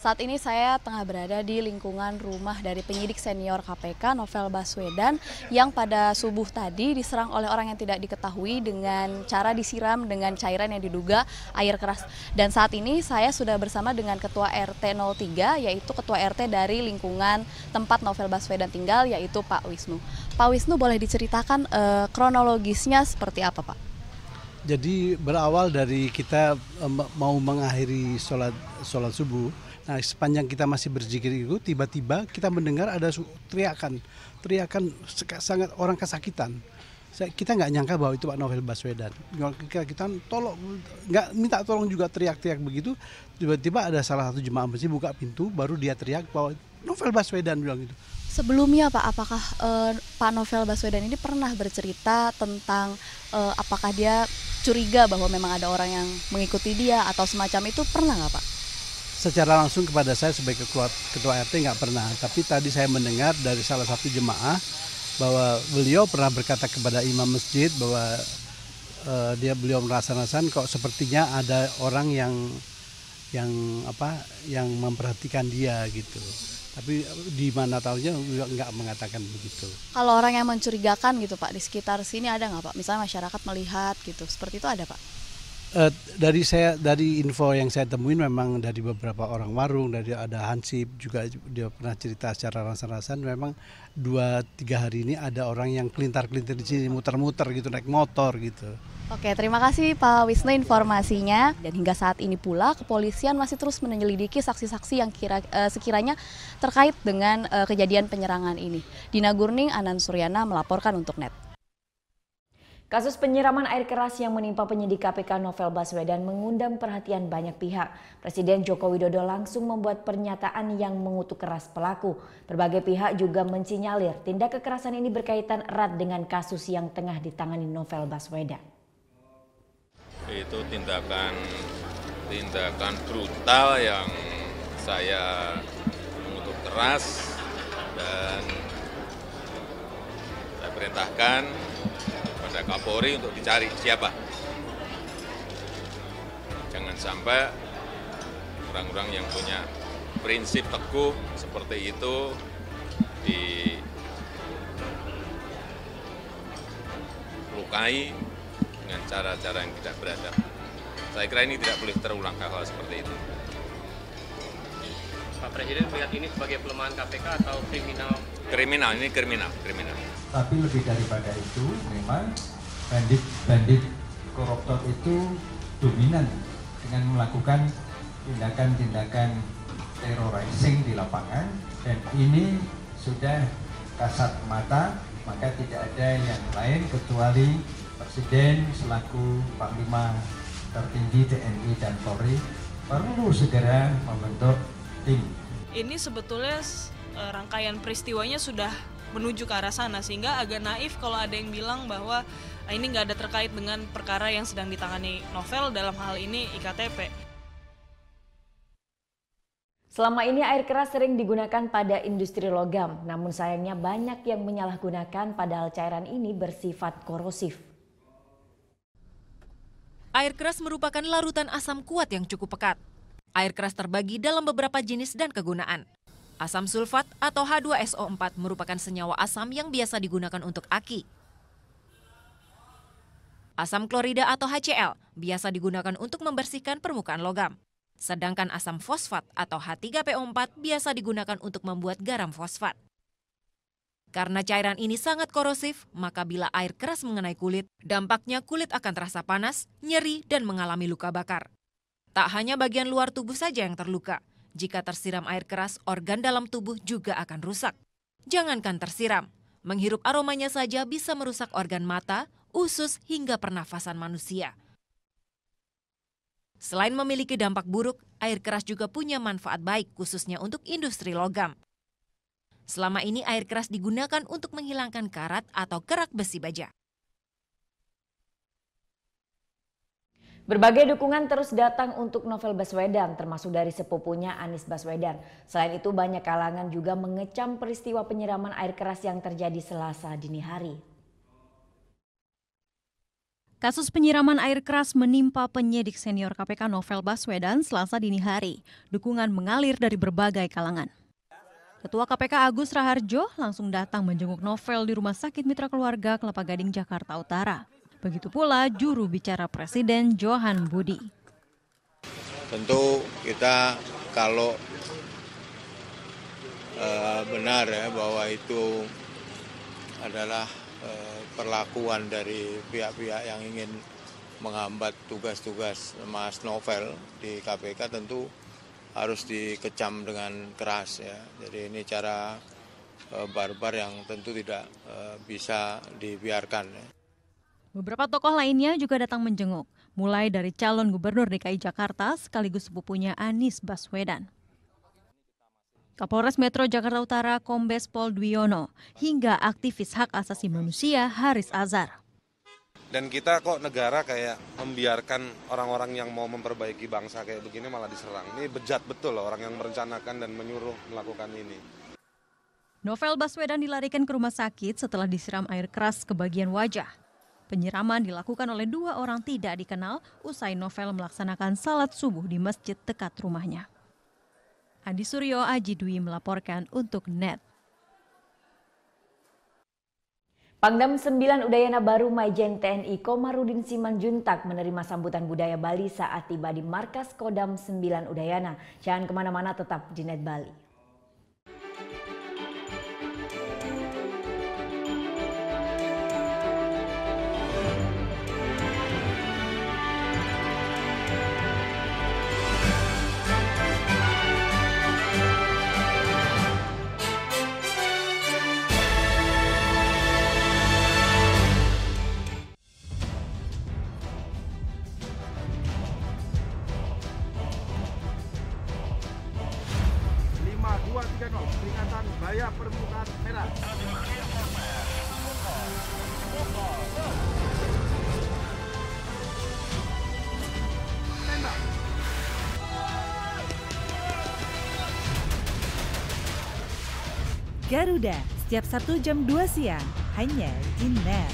Saat ini saya tengah berada di lingkungan rumah dari penyidik senior KPK Novel Baswedan yang pada subuh tadi diserang oleh orang yang tidak diketahui dengan cara disiram dengan cairan yang diduga air keras. Dan saat ini saya sudah bersama dengan Ketua RT 03 yaitu Ketua RT dari lingkungan tempat Novel Baswedan tinggal yaitu Pak Wisnu. Pak Wisnu, boleh diceritakan kronologisnya seperti apa, Pak? Jadi berawal dari kita mau mengakhiri sholat subuh. Nah, sepanjang kita masih berzikir itu, tiba-tiba kita mendengar ada teriakan sangat orang kesakitan. Kita nggak nyangka bahwa itu Pak Novel Baswedan. Kita tolong, nggak minta tolong juga teriak-teriak begitu. Tiba-tiba ada salah satu jemaah masjid buka pintu, baru dia teriak bahwa Novel Baswedan bilang gitu. Sebelumnya Pak, apakah Pak Novel Baswedan ini pernah bercerita tentang apakah dia curiga bahwa memang ada orang yang mengikuti dia atau semacam itu, pernah nggak Pak? Secara langsung kepada saya sebagai ketua RT nggak pernah, tapi tadi saya mendengar dari salah satu jemaah bahwa beliau pernah berkata kepada imam masjid bahwa beliau merasa-rasakan kok sepertinya ada orang yang memperhatikan dia gitu. Tapi di mana tahunya nggak mengatakan begitu. Kalau orang yang mencurigakan gitu Pak, di sekitar sini ada nggak Pak? Misalnya masyarakat melihat gitu, seperti itu ada Pak? Dari info yang saya temuin memang dari beberapa orang warung, dari ada Hansip juga dia pernah cerita secara rasa-rasan memang 2-3 hari ini ada orang yang kelintar-kelintir di sini muter-muter gitu naik motor gitu. Oke, terima kasih Pak Wisnu informasinya. Dan hingga saat ini pula kepolisian masih terus menyelidiki saksi-saksi yang sekiranya terkait dengan kejadian penyerangan ini. Dina Gurning, Anan Suryana melaporkan untuk NET. Kasus penyiraman air keras yang menimpa penyidik KPK Novel Baswedan mengundang perhatian banyak pihak. Presiden Joko Widodo langsung membuat pernyataan yang mengutuk keras pelaku. Berbagai pihak juga mensinyalir tindak kekerasan ini berkaitan erat dengan kasus yang tengah ditangani Novel Baswedan. Itu tindakan brutal yang saya mengutuk keras dan saya perintahkan pada Kapolri untuk dicari siapa. Jangan sampai orang-orang yang punya prinsip teguh seperti itu dilukai dengan cara-cara yang tidak beradab. Saya kira ini tidak boleh terulang hal-hal seperti itu. Pak Presiden melihat ini sebagai pelemahan KPK atau kriminal? Kriminal, ini kriminal. Tapi lebih daripada itu, memang bandit koruptor itu dominan dengan melakukan tindakan-tindakan terrorizing di lapangan, dan ini sudah kasat mata, maka tidak ada yang lain kecuali Presiden selaku Panglima tertinggi TNI dan Polri perlu segera membentuk tim. Ini sebetulnya rangkaian peristiwanya sudah menuju ke arah sana, sehingga agak naif kalau ada yang bilang bahwa ini nggak ada terkait dengan perkara yang sedang ditangani Novel, dalam hal ini IKTP. Selama ini air keras sering digunakan pada industri logam, namun sayangnya banyak yang menyalahgunakan padahal cairan ini bersifat korosif. Air keras merupakan larutan asam kuat yang cukup pekat. Air keras terbagi dalam beberapa jenis dan kegunaan. Asam sulfat atau H2SO4 merupakan senyawa asam yang biasa digunakan untuk aki. Asam klorida atau HCl biasa digunakan untuk membersihkan permukaan logam. Sedangkan asam fosfat atau H3PO4 biasa digunakan untuk membuat garam fosfat. Karena cairan ini sangat korosif, maka bila air keras mengenai kulit, dampaknya kulit akan terasa panas, nyeri, dan mengalami luka bakar. Tak hanya bagian luar tubuh saja yang terluka. Jika tersiram air keras, organ dalam tubuh juga akan rusak. Jangankan tersiram, menghirup aromanya saja bisa merusak organ mata, usus, hingga pernafasan manusia. Selain memiliki dampak buruk, air keras juga punya manfaat baik khususnya untuk industri logam. Selama ini air keras digunakan untuk menghilangkan karat atau kerak besi baja. Berbagai dukungan terus datang untuk Novel Baswedan, termasuk dari sepupunya Anies Baswedan. Selain itu, banyak kalangan juga mengecam peristiwa penyiraman air keras yang terjadi Selasa dini hari. Kasus penyiraman air keras menimpa penyidik senior KPK Novel Baswedan Selasa dini hari. Dukungan mengalir dari berbagai kalangan. Ketua KPK Agus Raharjo langsung datang menjenguk Novel di Rumah Sakit Mitra Keluarga Kelapa Gading, Jakarta Utara. Begitu pula juru bicara Presiden Johan Budi. Tentu kita kalau benar ya bahwa itu adalah perlakuan dari pihak-pihak yang ingin menghambat tugas-tugas Mas Novel di KPK, tentu harus dikecam dengan keras ya. Jadi ini cara barbar yang tentu tidak bisa dibiarkan ya. Beberapa tokoh lainnya juga datang menjenguk, mulai dari calon gubernur DKI Jakarta sekaligus sepupunya Anies Baswedan, Kapolres Metro Jakarta Utara Kombes Pol Dwiono, hingga aktivis hak asasi manusia Haris Azhar. Dan kita kok negara kayak membiarkan orang-orang yang mau memperbaiki bangsa kayak begini malah diserang. Ini bejat betul loh orang yang merencanakan dan menyuruh melakukan ini. Novel Baswedan dilarikan ke rumah sakit setelah disiram air keras ke bagian wajah. Penyiraman dilakukan oleh 2 orang tidak dikenal usai Novel melaksanakan salat subuh di masjid dekat rumahnya. Adi Suryo, Aji Dwi melaporkan untuk NET. Pangdam 9 Udayana Baru Maijen TNI Komarudin Simanjuntak menerima sambutan budaya Bali saat tiba di markas Kodam 9 Udayana. Jangan kemana-mana, tetap di NET Bali. Peringatan Bahaya Permukaan Merah. Garuda, setiap Sabtu jam 2 siang, hanya di NET.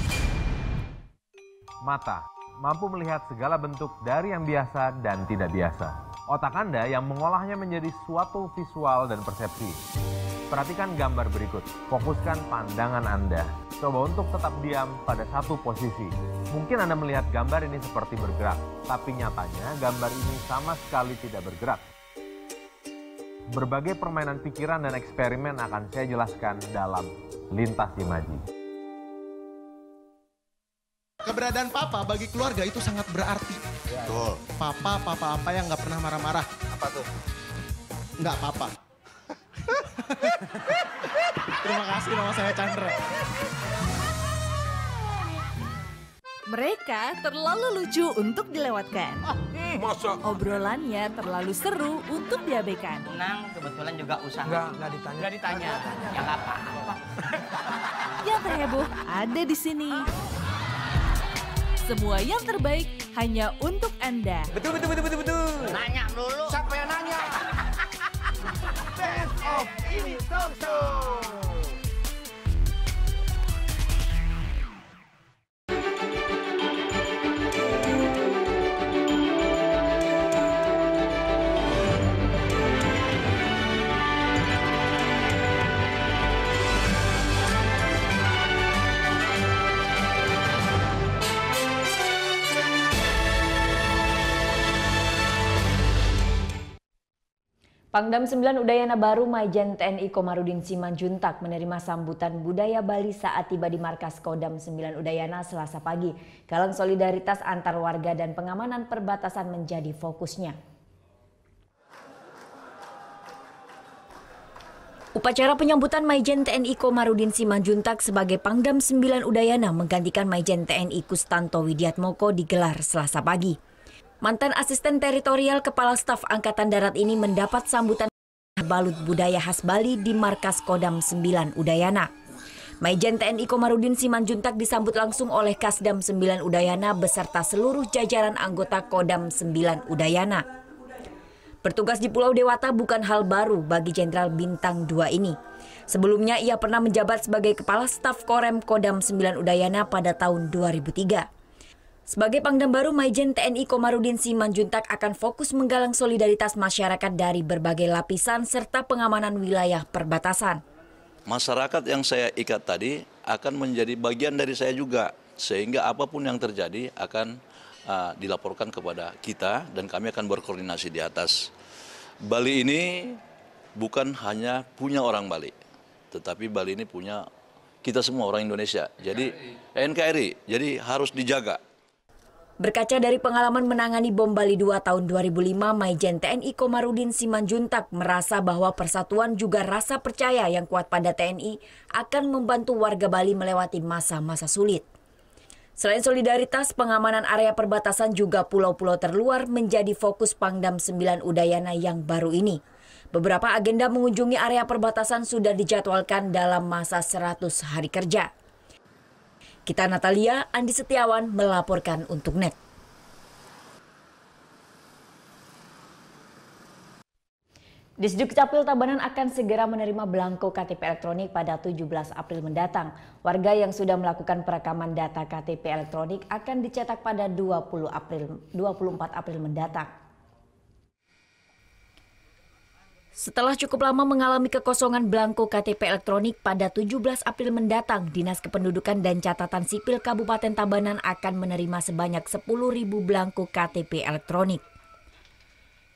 Mata, mampu melihat segala bentuk dari yang biasa dan tidak biasa. Otak Anda yang mengolahnya menjadi suatu visual dan persepsi. Perhatikan gambar berikut, fokuskan pandangan Anda. Coba untuk tetap diam pada satu posisi. Mungkin Anda melihat gambar ini seperti bergerak, tapi nyatanya gambar ini sama sekali tidak bergerak. Berbagai permainan pikiran dan eksperimen akan saya jelaskan dalam Lintas Imaji. Keberadaan papa bagi keluarga itu sangat berarti. Betul. Papa apa yang nggak pernah marah-marah. Apa tuh? Nggak papa. Terima kasih, nama saya Chandra. Mereka terlalu lucu untuk dilewatkan. Masa? Obrolannya terlalu seru untuk diabaikan. Tenang, kebetulan juga usaha. Nggak ditanya. Nggak ditanya. Ya nggak apa-apa. Yang terheboh ada di sini. Semua yang terbaik hanya untuk Anda. Betul. Nanya dulu. Siapa yang nanya? Best of ini talk show. Pangdam 9 Udayana Baru Maijen TNI Komarudin Simanjuntak menerima sambutan budaya Bali saat tiba di markas Kodam 9 Udayana Selasa pagi. Galang solidaritas antar warga dan pengamanan perbatasan menjadi fokusnya. Upacara penyambutan Maijen TNI Komarudin Simanjuntak sebagai Pangdam 9 Udayana menggantikan Maijen TNI Kustanto Widiatmoko digelar Selasa pagi. Mantan asisten teritorial Kepala Staf Angkatan Darat ini mendapat sambutan balut budaya khas Bali di markas Kodam 9 Udayana. Maijen TNI Komarudin Simanjuntak disambut langsung oleh Kasdam 9 Udayana beserta seluruh jajaran anggota Kodam 9 Udayana. Bertugas di Pulau Dewata bukan hal baru bagi Jenderal Bintang 2 ini. Sebelumnya ia pernah menjabat sebagai Kepala Staf Korem Kodam 9 Udayana pada tahun 2003. Sebagai Pangdam baru, Maijen TNI Komarudin Simanjuntak akan fokus menggalang solidaritas masyarakat dari berbagai lapisan serta pengamanan wilayah perbatasan. Masyarakat yang saya ikat tadi akan menjadi bagian dari saya juga, sehingga apapun yang terjadi akan dilaporkan kepada kita dan kami akan berkoordinasi di atas. Bali ini bukan hanya punya orang Bali, tetapi Bali ini punya kita semua orang Indonesia. Jadi NKRI, jadi harus dijaga. Berkaca dari pengalaman menangani bom Bali 2 tahun 2005, Maijen TNI Komarudin Simanjuntak merasa bahwa persatuan juga rasa percaya yang kuat pada TNI akan membantu warga Bali melewati masa-masa sulit. Selain solidaritas, pengamanan area perbatasan juga pulau-pulau terluar menjadi fokus Pangdam 9 Udayana yang baru ini. Beberapa agenda mengunjungi area perbatasan sudah dijadwalkan dalam masa 100 hari kerja. Kita Natalia, Andi Setiawan melaporkan untuk NET. Disduk Capil Tabanan akan segera menerima belangko KTP elektronik pada 17 April mendatang. Warga yang sudah melakukan perekaman data KTP elektronik akan dicetak pada 24 April mendatang. Setelah cukup lama mengalami kekosongan belangko KTP elektronik, pada 17 April mendatang, Dinas Kependudukan dan Catatan Sipil Kabupaten Tabanan akan menerima sebanyak 10.000 belangko KTP elektronik.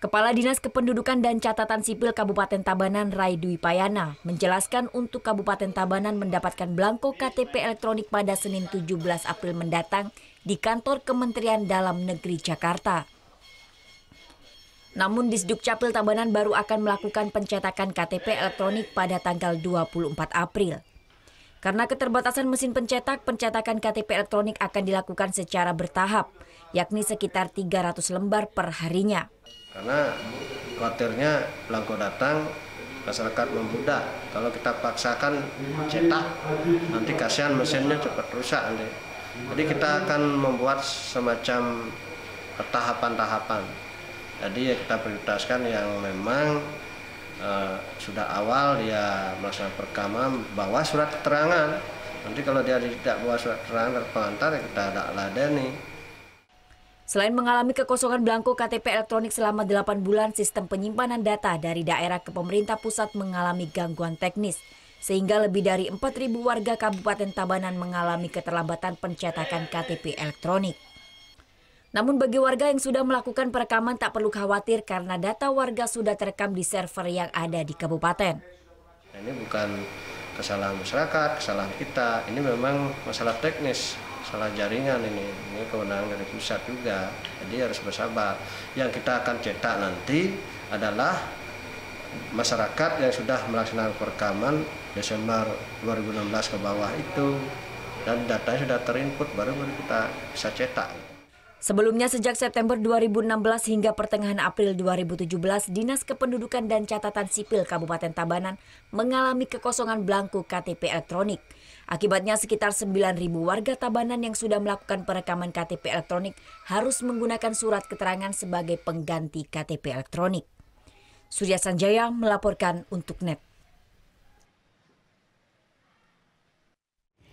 Kepala Dinas Kependudukan dan Catatan Sipil Kabupaten Tabanan, Rai Dwi Payana, menjelaskan untuk Kabupaten Tabanan mendapatkan belangko KTP elektronik pada Senin 17 April mendatang di kantor Kementerian Dalam Negeri Jakarta. Namun Disduk Capil Tabanan baru akan melakukan pencetakan KTP elektronik pada tanggal 24 April. Karena keterbatasan mesin pencetak, pencetakan KTP elektronik akan dilakukan secara bertahap, yakni sekitar 300 lembar per harinya. Karena khawatirnya belangko datang, masyarakat membludak. Kalau kita paksakan cetak, nanti kasihan mesinnya cepat rusak. Jadi kita akan membuat semacam tahapan-tahapan. Jadi ya kita prioritaskan yang memang sudah awal dia melaksanakan perekaman, bawa surat keterangan. Nanti kalau dia tidak bawa surat keterangan dari pengantar, ya kita ada ladeni. Selain mengalami kekosongan belangko KTP elektronik selama 8 bulan, sistem penyimpanan data dari daerah ke pemerintah pusat mengalami gangguan teknis, sehingga lebih dari 4.000 warga Kabupaten Tabanan mengalami keterlambatan pencetakan KTP elektronik. Namun bagi warga yang sudah melakukan perekaman tak perlu khawatir karena data warga sudah terekam di server yang ada di kabupaten. Ini bukan kesalahan masyarakat, kesalahan kita. Ini memang masalah teknis, salah jaringan ini kewenangan dari pusat juga. Jadi harus bersabar. Yang kita akan cetak nanti adalah masyarakat yang sudah melaksanakan perekaman Desember 2016 ke bawah itu. Dan datanya sudah terinput, baru kita bisa cetak. Sebelumnya sejak September 2016 hingga pertengahan April 2017, Dinas Kependudukan dan Catatan Sipil Kabupaten Tabanan mengalami kekosongan belangko KTP elektronik. Akibatnya sekitar 9.000 warga Tabanan yang sudah melakukan perekaman KTP elektronik harus menggunakan surat keterangan sebagai pengganti KTP elektronik. Surya Sanjaya melaporkan untuk NET.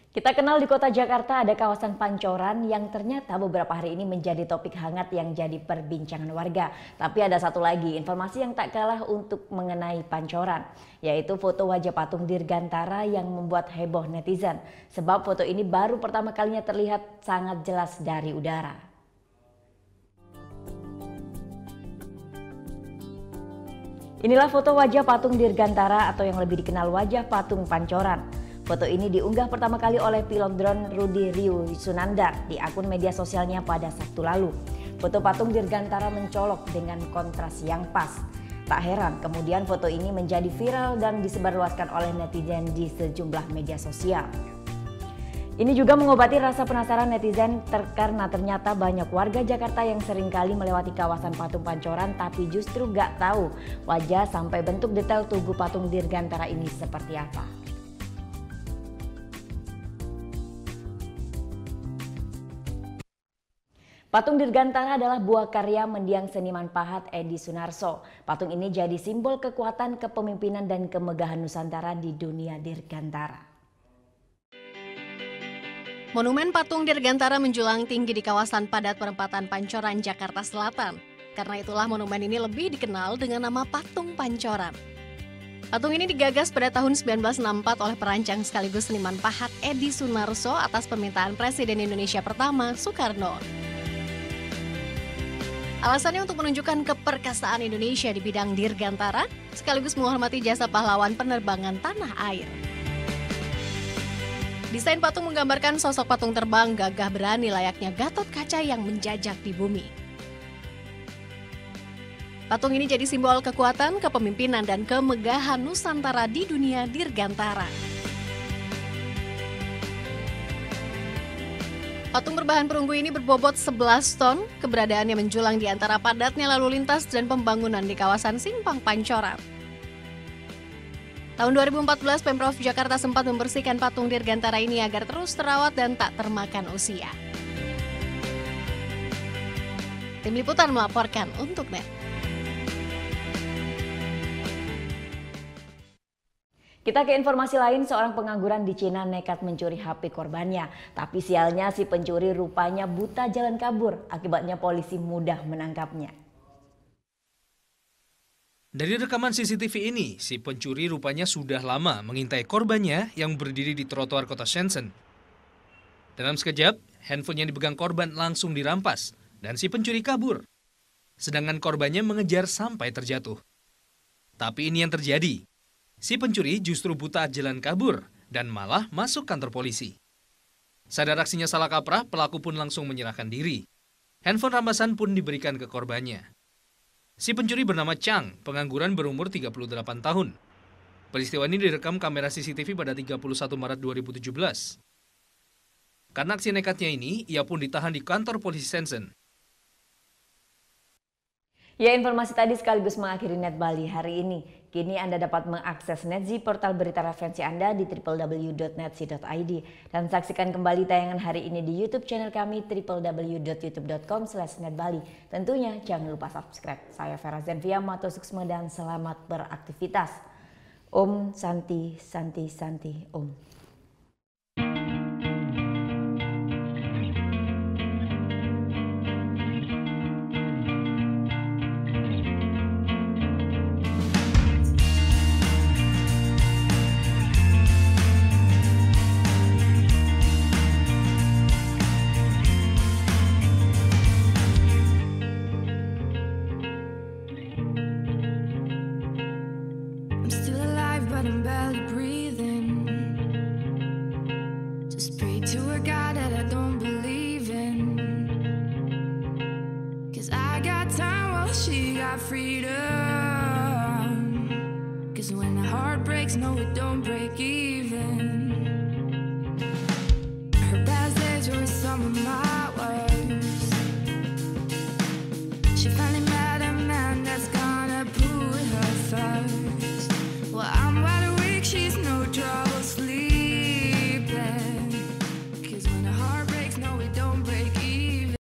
Kita kenal di kota Jakarta ada kawasan Pancoran yang ternyata beberapa hari ini menjadi topik hangat yang jadi perbincangan warga. Tapi ada satu lagi informasi yang tak kalah untuk mengenai Pancoran, yaitu foto wajah patung Dirgantara yang membuat heboh netizen. Sebab foto ini baru pertama kalinya terlihat sangat jelas dari udara. Inilah foto wajah patung Dirgantara atau yang lebih dikenal wajah patung Pancoran. Foto ini diunggah pertama kali oleh pilot drone Rudi Ryu Sunandar di akun media sosialnya pada Sabtu lalu. Foto patung Dirgantara mencolok dengan kontras yang pas. Tak heran kemudian foto ini menjadi viral dan disebarluaskan oleh netizen di sejumlah media sosial. Ini juga mengobati rasa penasaran netizen karena ternyata banyak warga Jakarta yang seringkali melewati kawasan patung Pancoran tapi justru gak tahu wajah sampai bentuk detail tugu patung Dirgantara ini seperti apa. Patung Dirgantara adalah buah karya mendiang seniman pahat Edi Sunarso. Patung ini jadi simbol kekuatan, kepemimpinan, dan kemegahan Nusantara di dunia Dirgantara. Monumen patung Dirgantara menjulang tinggi di kawasan padat perempatan Pancoran, Jakarta Selatan. Karena itulah monumen ini lebih dikenal dengan nama Patung Pancoran. Patung ini digagas pada tahun 1964 oleh perancang sekaligus seniman pahat Edi Sunarso atas permintaan Presiden Indonesia pertama, Soekarno. Alasannya untuk menunjukkan keperkasaan Indonesia di bidang Dirgantara, sekaligus menghormati jasa pahlawan penerbangan tanah air. Desain patung menggambarkan sosok patung terbang gagah berani layaknya Gatot Kaca yang menjajak di bumi. Patung ini jadi simbol kekuatan, kepemimpinan, dan kemegahan Nusantara di dunia Dirgantara. Patung berbahan perunggu ini berbobot 11 ton, keberadaannya menjulang di antara padatnya lalu lintas dan pembangunan di kawasan Simpang Pancoran. Tahun 2014, Pemprov Jakarta sempat membersihkan patung Dirgantara ini agar terus terawat dan tak termakan usia. Tim Liputan melaporkan untuk NET. Kita ke informasi lain, seorang pengangguran di Cina nekat mencuri HP korbannya. Tapi sialnya si pencuri rupanya buta jalan kabur, akibatnya polisi mudah menangkapnya. Dari rekaman CCTV ini, si pencuri rupanya sudah lama mengintai korbannya yang berdiri di trotoar kota Shenzhen. Dalam sekejap, handphone yang dipegang korban langsung dirampas dan si pencuri kabur. Sedangkan korbannya mengejar sampai terjatuh. Tapi ini yang terjadi. Si pencuri justru buta jalan kabur dan malah masuk kantor polisi. Sadar aksinya salah kaprah, pelaku pun langsung menyerahkan diri. Handphone rampasan pun diberikan ke korbannya. Si pencuri bernama Chang, pengangguran berumur 38 tahun. Peristiwa ini direkam kamera CCTV pada 31 Maret 2017. Karena aksi nekatnya ini, ia pun ditahan di kantor polisi Shenzhen. Ya, informasi tadi sekaligus mengakhiri Net Bali hari ini. Kini Anda dapat mengakses NetZ, portal berita referensi Anda di www.netz.id. Dan saksikan kembali tayangan hari ini di YouTube channel kami www.youtube.com/netbali. Tentunya jangan lupa subscribe. Saya Vera Zenvia, Mato Suksma, dan selamat beraktivitas. Om Santi Santi Santi Om. But I'm barely breathing. Just pray to a God that I don't believe in. 'Cause I got time while she got freedom. 'Cause when the heart breaks, no it don't break even. Her best days were some of my